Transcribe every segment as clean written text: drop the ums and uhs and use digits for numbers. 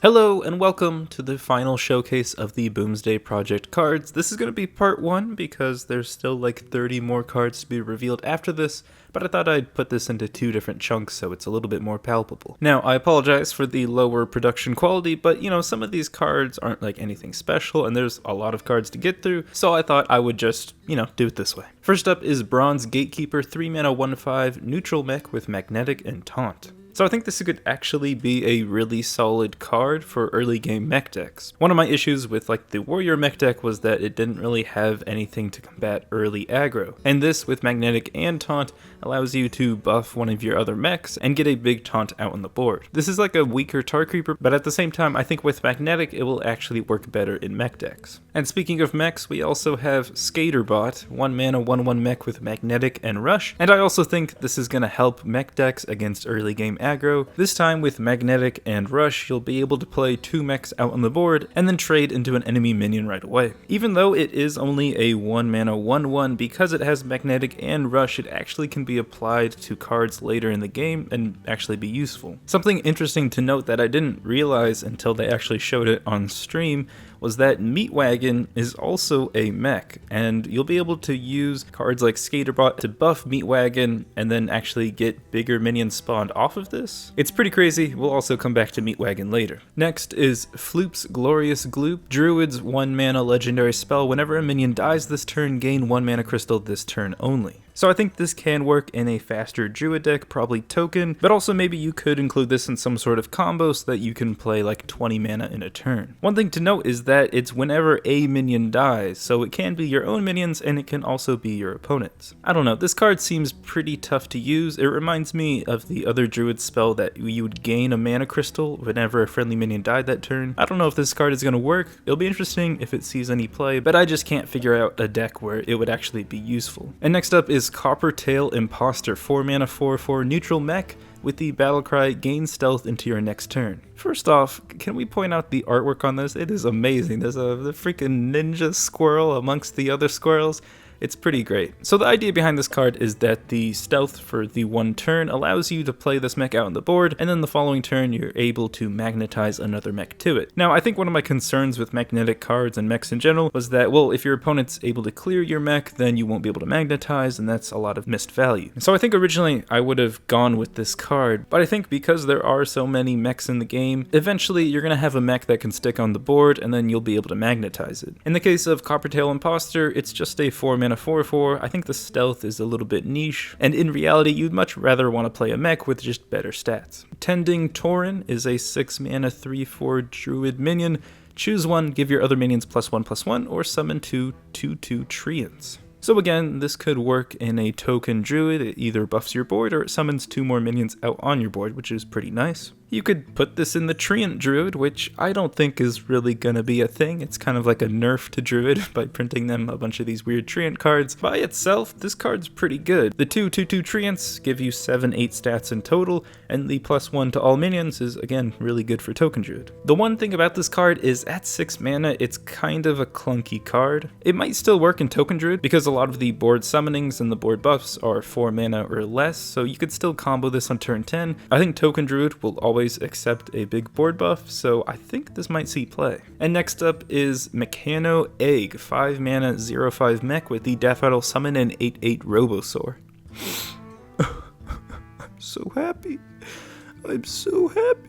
Hello and welcome to the final showcase of the Boomsday project cards. This is going to be part 1 because there's still like 30 more cards to be revealed after this, but I thought I'd put this into 2 different chunks so it's a little bit more palpable. Now, I apologize for the lower production quality, but some of these cards aren't like anything special and there's a lot of cards to get through, so I thought I would just, do it this way. First up is Bronze Gatekeeper, 3 mana 1/5, neutral mech with magnetic and taunt. So I think this could actually be a really solid card for early game mech decks. One of my issues with the warrior mech deck was that it didn't really have anything to combat early aggro. And this with magnetic and taunt allows you to buff one of your other mechs and get a big taunt out on the board. This is like a weaker Tar Creeper, but at the same time I think with magnetic it will actually work better in mech decks. And speaking of mechs, we also have Skaterbot, 1 mana 1/1 mech with magnetic and rush, and I also think this is going to help mech decks against early game aggro. This time with magnetic and rush, you'll be able to play 2 mechs out on the board and then trade into an enemy minion right away. Even though it is only a 1 mana 1/1, because it has magnetic and rush, it actually can be applied to cards later in the game and actually be useful. Something interesting to note that I didn't realize until they actually showed it on stream was that Meatwagon is also a mech, and you'll be able to use cards like Skaterbot to buff Meatwagon and then actually get bigger minions spawned off of this. It's pretty crazy. We'll also come back to Meatwagon later. Next is Flukes Glorious Gloop, Druids 1 mana legendary spell. Whenever a minion dies this turn, gain 1 mana crystal this turn only. So I think this can work in a faster Druid deck, probably token, but also maybe you could include this in some sort of combo so that you can play like 20 mana in a turn. One thing to note is that it's whenever a minion dies, so it can be your own minions and it can also be your opponent's. I don't know, this card seems pretty tough to use. It reminds me of the other Druid spell that you would gain a mana crystal whenever a friendly minion died that turn. I don't know if this card is going to work. It'll be interesting if it sees any play, but I just can't figure out a deck where it would actually be useful. And next up is Coppertail Imposter, 4 mana 4/4 neutral mech with the battlecry gain stealth into your next turn. First off, can we point out the artwork on this? It is amazing. There's the freaking ninja squirrel amongst the other squirrels. It's pretty great. So the idea behind this card is that the stealth for the 1 turn allows you to play this mech out on the board, and then the following turn you're able to magnetize another mech to it. Now I think one of my concerns with magnetic cards and mechs in general was that, well, if your opponent's able to clear your mech, then you won't be able to magnetize, and that's a lot of missed value. So I think originally I would have gone with this card, but I think because there are so many mechs in the game, eventually you're going to have a mech that can stick on the board, and then you'll be able to magnetize it. In the case of Coppertail Imposter, it's just a 4 mana 4/4. I think the stealth is a little bit niche, and in reality you'd much rather want to play a mech with just better stats. Tending Tauren is a 6 mana 3/4 druid minion. Choose one, give your other minions +1/+1, or summon 2 2/2 treants. So again, this could work in a token druid. It either buffs your board or it summons 2 more minions out on your board, which is pretty nice. You could put this in the Treant Druid, which I don't think is really gonna be a thing. It's kind of like a nerf to Druid by printing them a bunch of these weird Treant cards. By itself, this card's pretty good. The 2 2/2 Treants give you 7-8 stats in total, and the +1 to all minions is, again, really good for Token Druid. The one thing about this card is at 6 mana, it's kind of a clunky card. It might still work in Token Druid because a lot of the board summonings and the board buffs are 4 mana or less, so you could still combo this on turn 10. I think Token Druid will always accept a big board buff, so I think this might see play. And next up is Mechano Egg, 5 mana 0/5 mech with the Death Rattle summon an 8/8 Robosaur. I'm so happy. I'm so happy.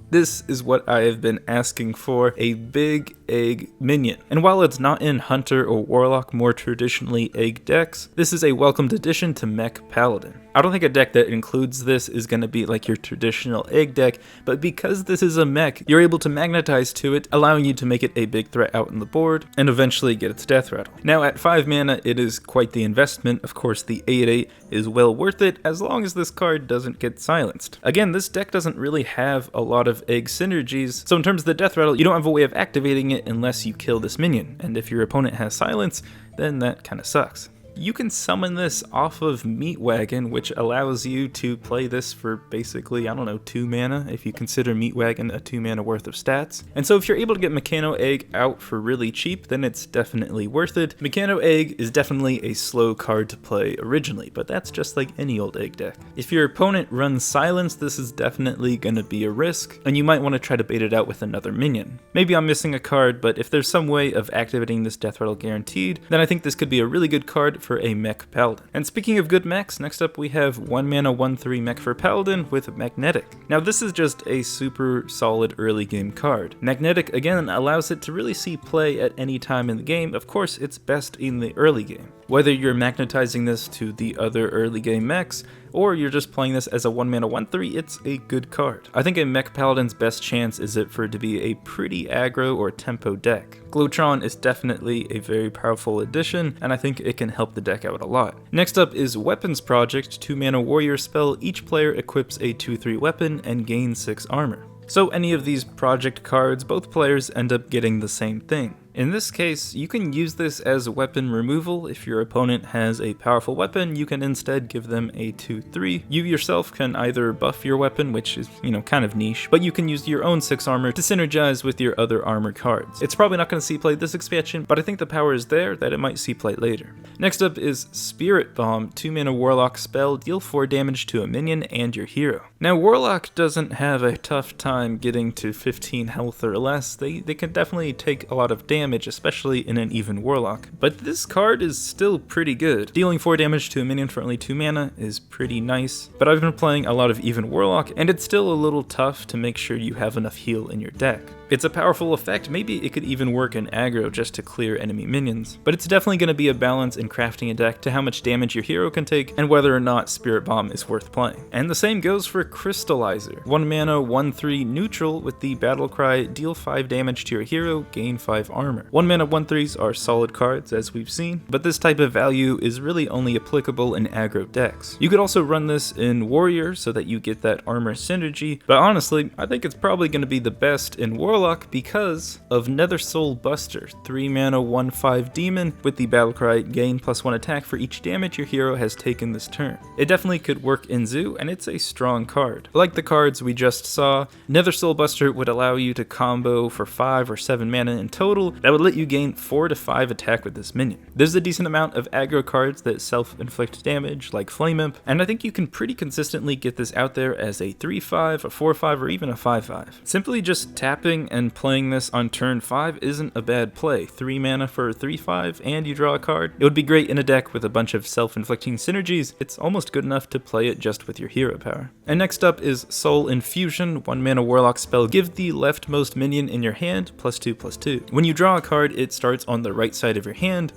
This is what I have been asking for, a big egg minion. And while it's not in Hunter or Warlock, more traditionally egg decks, this is a welcomed addition to Mech Paladin. I don't think a deck that includes this is going to be like your traditional egg deck, but because this is a mech, you're able to magnetize to it, allowing you to make it a big threat out on the board, and eventually get its death rattle. Now at 5 mana, it is quite the investment. Of course, the 8/8 is well worth it, as long as this card doesn't get silenced. Again, this deck doesn't really have a lot of egg synergies, so in terms of the death rattle, you don't have a way of activating it unless you kill this minion, and if your opponent has silence, then that kind of sucks. you can summon this off of Meat Wagon, which allows you to play this for basically, I don't know, 2 mana, if you consider Meat Wagon a 2 mana worth of stats. And so if you're able to get Mechano Egg out for really cheap, then it's definitely worth it. Mechano Egg is definitely a slow card to play originally, but that's just like any old egg deck. If your opponent runs Silence, this is definitely going to be a risk, and you might want to try to bait it out with another minion. Maybe I'm missing a card, but if there's some way of activating this Death Rattle guaranteed, then I think this could be a really good card for a Mech Paladin. And speaking of good mechs, next up we have 1 mana 1/3 Mech for Paladin with Magnetic. Now this is just a super solid early game card. Magnetic again allows it to really see play at any time in the game. Of course it's best in the early game. Whether you're magnetizing this to the other early game mechs, or you're just playing this as a 1 mana 1/3, it's a good card. I think a Mech Paladin's best chance is for it to be a pretty aggro or tempo deck. Glotron is definitely a very powerful addition, and I think it can help the deck out a lot. Next up is Weapons Project, 2 mana warrior spell. Each player equips a 2/3 weapon and gains 6 armor. So any of these project cards, both players end up getting the same thing. In this case, you can use this as weapon removal. If your opponent has a powerful weapon, you can instead give them a 2/3. You yourself can either buff your weapon, which is, kind of niche, but you can use your own 6 armor to synergize with your other armor cards. It's probably not going to see play this expansion, but I think the power is there that it might see play later. Next up is Spirit Bomb, 2 mana warlock spell, deal 4 damage to a minion and your hero. Now warlock doesn't have a tough time getting to 15 health or less. They can definitely take a lot of damage, especially in an even warlock. But this card is still pretty good. Dealing 4 damage to a minion for only 2 mana is pretty nice, but I've been playing a lot of even warlock, and it's still a little tough to make sure you have enough heal in your deck. It's a powerful effect. Maybe it could even work in aggro just to clear enemy minions, but it's definitely going to be a balance in crafting a deck to how much damage your hero can take and whether or not Spirit Bomb is worth playing. And the same goes for Crystallizer. 1 mana 1/3 neutral with the battle cry, deal 5 damage to your hero, gain 5 armor. 1 mana 1/3s are solid cards as we've seen, but this type of value is really only applicable in aggro decks. You could also run this in warrior so that you get that armor synergy, but honestly I think it's probably going to be the best in warlock because of Nether Soul Buster, 3 mana 1/5 demon with the battlecry, gain +1 attack for each damage your hero has taken this turn. It definitely could work in Zoo, and it's a strong card. Like the cards we just saw, Nether Soul Buster would allow you to combo for 5 or 7 mana in total. That would let you gain 4 to 5 attack with this minion. There's a decent amount of aggro cards that self-inflict damage, like Flame Imp, and I think you can pretty consistently get this out there as a 3/5, a 4/5, or even a 5/5. Simply just tapping and playing this on turn 5 isn't a bad play. 3 mana for a 3/5 and you draw a card. It would be great in a deck with a bunch of self-inflicting synergies. It's almost good enough to play it just with your hero power. And next up is Soul Infusion, 1 mana warlock spell. Give the leftmost minion in your hand +2/+2. When you draw a card, it starts on the right side of your hand,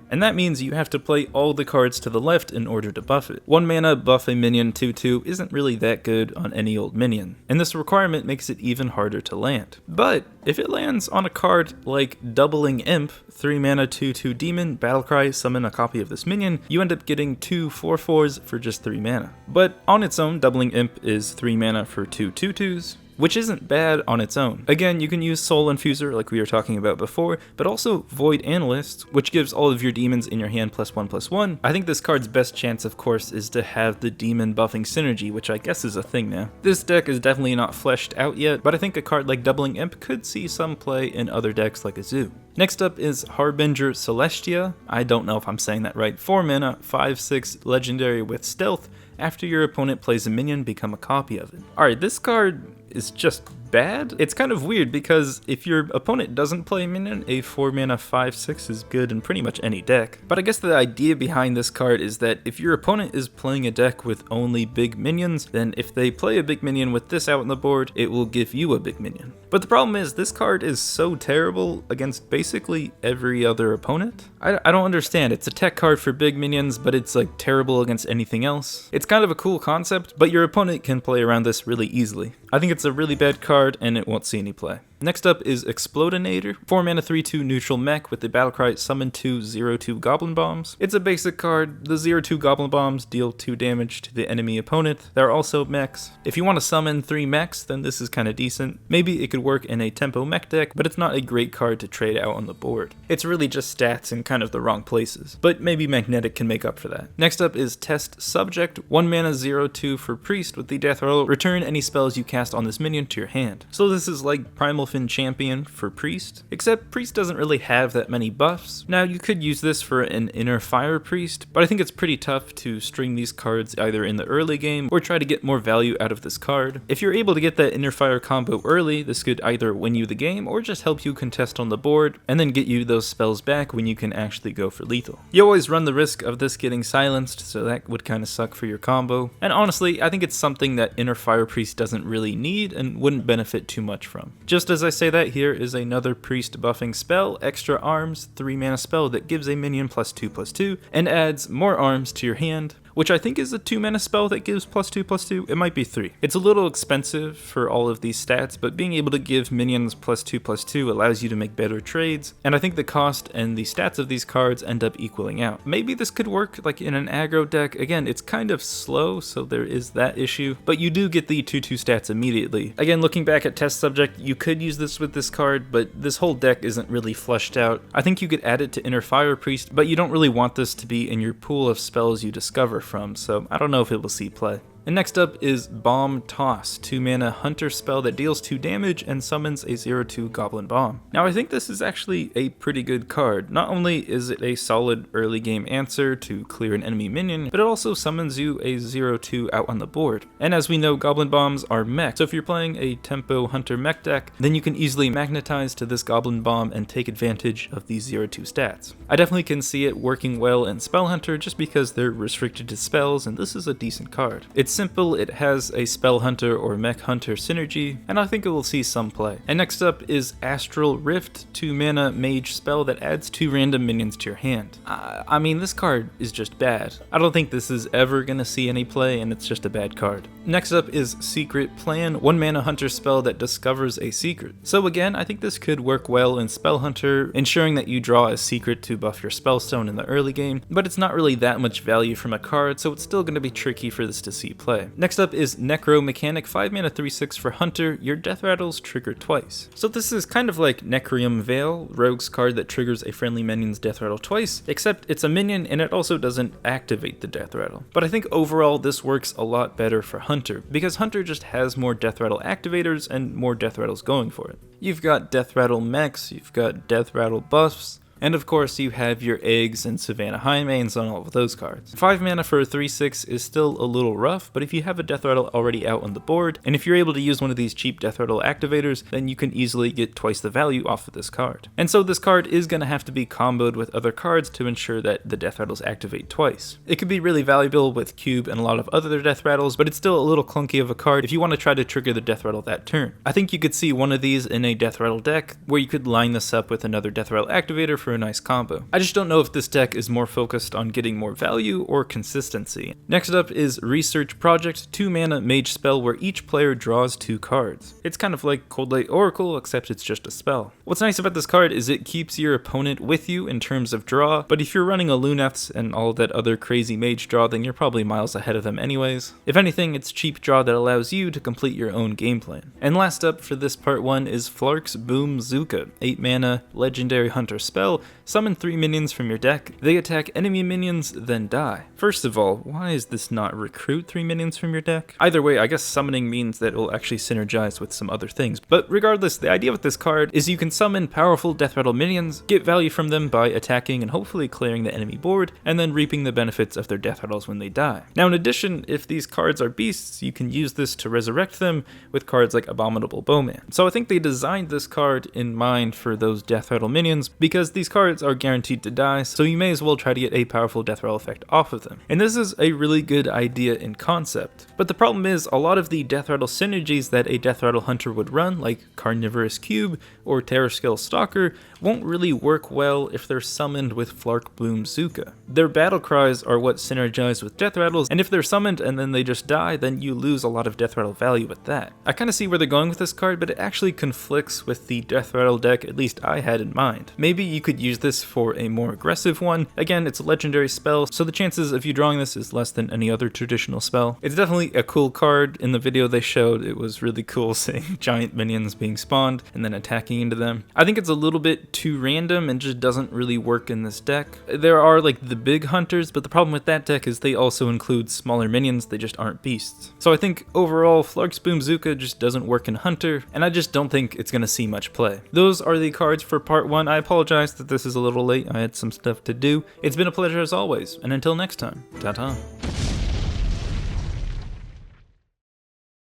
and that means you have to play all the cards to the left in order to buff it. 1 mana buff a minion 2/2 isn't really that good on any old minion, and this requirement makes it even harder to land. But if it lands on a card like Doubling Imp, 3 mana 2/2 demon, battlecry, summon a copy of this minion, you end up getting 2 4/4s for just 3 mana. But on its own, Doubling Imp is 3 mana for 2 2/2s, which isn't bad on its own. Again, you can use Soul Infuser like we were talking about before, but also Void Analyst, which gives all of your demons in your hand +1/+1. I think this card's best chance, of course, is to have the demon buffing synergy, which I guess is a thing now. This deck is definitely not fleshed out yet, but I think a card like Doubling Imp could see some play in other decks like a Zoo. Next up is Harbinger Celestia. I don't know if I'm saying that right. 4 mana, 5/6 legendary with stealth. After your opponent plays a minion, become a copy of it. Alright, this card is just bad. It's kind of weird because if your opponent doesn't play a minion, a 4 mana 5/6 is good in pretty much any deck. But I guess the idea behind this card is that if your opponent is playing a deck with only big minions, then if they play a big minion with this out on the board, it will give you a big minion. But the problem is this card is so terrible against basically every other opponent. I don't understand. It's a tech card for big minions, but it's like terrible against anything else. It's kind of a cool concept, but your opponent can play around this really easily. I think it's a really bad card and it won't see any play. Next up is Explodinator, 4 mana 3/2 neutral mech with the battlecry summon 2 0/2 Goblin Bombs. It's a basic card. The 0/2 Goblin Bombs deal 2 damage to the enemy opponent. They're also mechs. If you want to summon 3 mechs, then this is kind of decent. Maybe it could work in a tempo mech deck, but it's not a great card to trade out on the board. It's really just stats in kind of the wrong places, but maybe Magnetic can make up for that. Next up is Test Subject, 1 mana 0/2 for Priest with the death rattle. Return any spells you cast on this minion to your hand. So this is like Primal Fin Champion for Priest, except Priest doesn't really have that many buffs. Now you could use this for an Inner Fire Priest, but I think it's pretty tough to string these cards either in the early game or try to get more value out of this card. If you're able to get that Inner Fire combo early, this could either win you the game or just help you contest on the board and then get you those spells back when you can actually go for lethal. You always run the risk of this getting silenced, so that would kind of suck for your combo. And honestly, I think it's something that Inner Fire Priest doesn't really need and wouldn't benefit too much from. Just as I say that, here is another Priest buffing spell, Extra Arms, 3 mana spell that gives a minion +2/+2 and adds more arms to your hand, which I think is a 2 mana spell that gives +2/+2. It might be 3. It's a little expensive for all of these stats, but being able to give minions +2/+2 allows you to make better trades, and I think the cost and the stats of these cards end up equaling out. Maybe this could work like in an aggro deck. Again, it's kind of slow, so there is that issue, but you do get the 2/2 stats immediately. Again, looking back at Test Subject, you could use this with this card, but this whole deck isn't really fleshed out. I think you could add it to Inner Fire Priest, but you don't really want this to be in your pool of spells you discover from, so I don't know if it will see play. And next up is Bomb Toss, 2 mana hunter spell that deals 2 damage and summons a 0/2 Goblin Bomb. Now I think this is actually a pretty good card. Not only is it a solid early game answer to clear an enemy minion, but it also summons you a 0/2 out on the board. And as we know, Goblin Bombs are mech, so if you're playing a tempo hunter mech deck, then you can easily magnetize to this Goblin Bomb and take advantage of these 0/2 stats. I definitely can see it working well in Spell Hunter just because they're restricted to spells, and this is a decent card. It's simple, it has a Spell Hunter or Mech Hunter synergy, and I think it will see some play. And next up is Astral Rift, 2 mana mage spell that adds 2 random minions to your hand. I mean, this card is just bad. I don't think this is ever gonna see any play, and it's just a bad card. Next up is Secret Plan, 1 mana hunter spell that discovers a secret. So again, I think this could work well in Spell Hunter, ensuring that you draw a secret to buff your spellstone in the early game, but it's not really that much value from a card, so it's still gonna be tricky for this to see play. Next up is Necro Mechanic, 5 mana 3/6 for Hunter, your death rattles trigger twice. So this is kind of like Necrium Veil, Rogue's card that triggers a friendly minion's death rattle twice, except it's a minion and it also doesn't activate the death rattle. But I think overall this works a lot better for Hunter, because Hunter just has more death rattle activators and more death rattles going for it. You've got death rattle mechs, you've got death rattle buffs, and of course you have your eggs and Savannah Highmanes on all of those cards. 5 mana for a 3/6 is still a little rough, but if you have a death rattle already out on the board, and if you're able to use one of these cheap death rattle activators, then you can easily get twice the value off of this card. And so this card is going to have to be comboed with other cards to ensure that the death rattles activate twice. It could be really valuable with Cube and a lot of other death rattles, but it's still a little clunky of a card if you want to try to trigger the death rattle that turn. I think you could see one of these in a death rattle deck, where you could line this up with another death rattle activator for a nice combo. I just don't know if this deck is more focused on getting more value or consistency. Next up is Research Project, 2 mana mage spell where each player draws 2 cards. It's kind of like Cold Light Oracle, except it's just a spell. What's nice about this card is it keeps your opponent with you in terms of draw, but if you're running a Luneths and all that other crazy mage draw, then you're probably miles ahead of them anyways. If anything, it's cheap draw that allows you to complete your own game plan. And last up for this part 1 is Flukes Boomsday, 8 mana legendary hunter spell, summon 3 minions from your deck. They attack enemy minions, then die. First of all, why is this not recruit 3 minions from your deck? Either way, I guess summoning means that it will actually synergize with some other things. But regardless, the idea with this card is you can summon powerful death rattle minions, get value from them by attacking and hopefully clearing the enemy board, and then reaping the benefits of their death rattles when they die. Now in addition, if these cards are beasts, you can use this to resurrect them with cards like Abominable Bowman. So I think they designed this card in mind for those death rattle minions, because these these cards are guaranteed to die, so you may as well try to get a powerful death rattle effect off of them. And this is a really good idea in concept. But the problem is, a lot of the death rattle synergies that a death rattle hunter would run, like Carnivorous Cube or Terrascale Stalker, won't really work well if they're summoned with Flark Boomzooka. Their battle cries are what synergize with death rattles, and if they're summoned and then they just die, then you lose a lot of death rattle value with that. I kinda see where they're going with this card, but it actually conflicts with the death rattle deck at least I had in mind. Maybe you could use this for a more aggressive one. Again, it's a legendary spell, so the chances of you drawing this is less than any other traditional spell. It's definitely a cool card. In the video they showed, it was really cool seeing giant minions being spawned and then attacking into them. I think it's a little bit too random and just doesn't really work in this deck. There are like the big hunters, but the problem with that deck is they also include smaller minions, they just aren't beasts. So I think overall Flark's Boomzooka just doesn't work in Hunter, and I just don't think it's gonna see much play. Those are the cards for part 1. I apologize that this is a little late, I had some stuff to do. It's been a pleasure as always, and until next time, ta-ta.